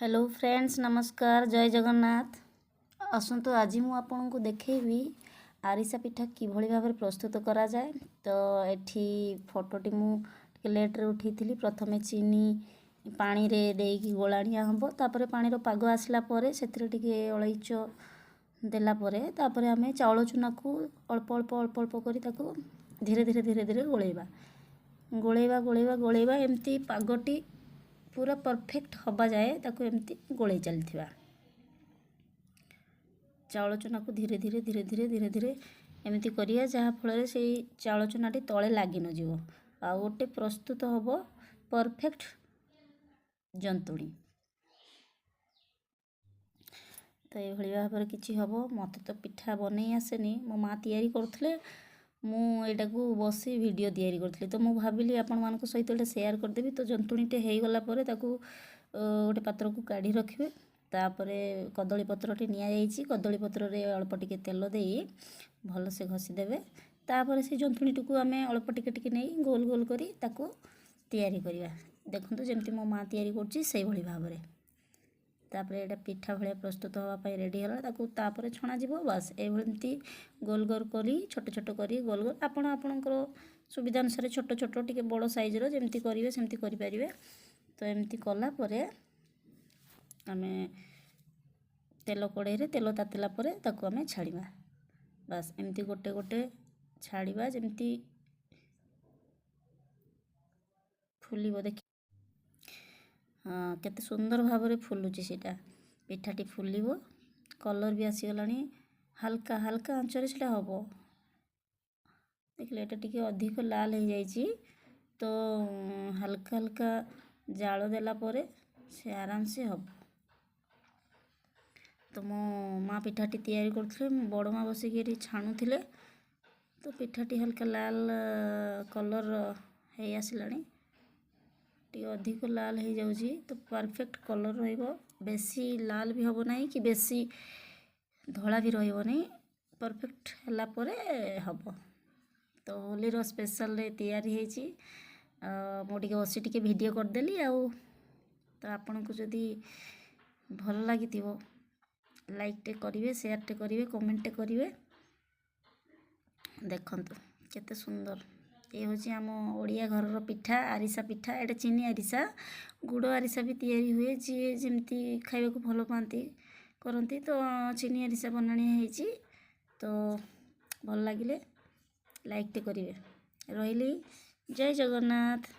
Hello friends, नमस्कार, जय जगन्नाथ। आसतु आज मु आपन को देखेबी आरिसा पिठा किभଳି भाव प्रस्तुत करा जाए। तो एठी फोटोटी मु लेट रे उठीथिली। प्रथमे चीनी पानी रे देकी गोलाणिया हबो, तापरे पानी रो पाग आसला परे सेथिरे टिके अलैच देला परे तापरे आमे चाउल चूना को अल्प अल्प अल्प अल्प करी ताको धीरे धीरे धीरे धीरे गोलेबा गोलेबा गोलेबा गोलेबा एमती पागटी पूरा परफेक्ट हवा जाए ताको एमती गोले चलथिबा। चाउल चूना को धीरे धीरे धीरे धीरे धीरे धीरे एमती करिया जहाँ फल से चाउल चूनाटी तले लगी न जीवो आ गोटे प्रस्तुत हबो परफेक्ट जंतुणी। तो ये भाव में किसी हम मत तो पिठा बन आसेनी, मो माँ तैयारी करथिले, मुझा को बसी वीडियो तैयारी करी। तो मुझे भाविली आपण मान सहित गोटे सेयार करदेवी। तो जंतुणीटे हो गला गोटे पात्र को काढ़ी रखिए। तापरे कदली पत्रटी नि कदली पत्र रे अल्प टिके तेल दे भल से घसीदेवे। तापर से जंतुणीटी को आम अल्प टिके टिके नहीं गोल गोल करी ताको तैयारी करवा। देखो जमती मो माँ तैयारी कर भाव में। तापरे एटा पिठा भाया प्रस्तुत होगापाई रेडी है। तापर छणा जीवो बस एमती गोल गोल करी छोट छोट करी गोल गोल आपण आपणकर सुविधा अनुसार छोट छोट टिके बड़ साइजर जमती करेंगे सेमती करें। तो एमती कला परे आमे तेल कड़े रे तेल तातिला परे ताको आमे छाड़िबा। बस एमती गोटे गोटे छाड़िबा जमती फुलिबो। देखि हाँ केते सुंदर भाव में फुलुची सीटा पिठाटी फुलिबो। कलर भी आसीगलानी हल्का हल्का आंचरे सीटा हबो। देखले एटा टिके अधिक लाल हो जाइए तो हल्का हल्का जाल देला परे से आराम से हबो। तो मो माँ पिठाटी तैयारी करथिले, मो बड़ माँ बसिक छाणुथिले। तो पिठाटी हल्का लाल कलर है आसिलानी, टी अधिक लाल हो जाउची तो परफेक्ट कलर रहिबो। बेसी लाल भी हबो नहीं कि बेसी धला भी रहिबो नहीं, परफेक्ट हला परे हबो। तो होली रो स्पेशल रे तैयारी हेची। मो टिके बसी टिके वीडियो कर देली आउ। तो आपन को जदी भल लागितिबो लाइक टे करिवे, शेयर टे करिवे, कमेंट टे करिवे। देखंतु केते सुंदर ये हूँ आम ओडिया घर पिठा आरिसा पिठा। एटा चीनी आरिसा, गुड़ आरिसा भी तैयारी हुए जी जमती खाइबा को भल पाती करती। तो चीनी आरिसा बनाणी है। तो भल लगिले लाइक टे करिवे। रहिली, जय जगन्नाथ।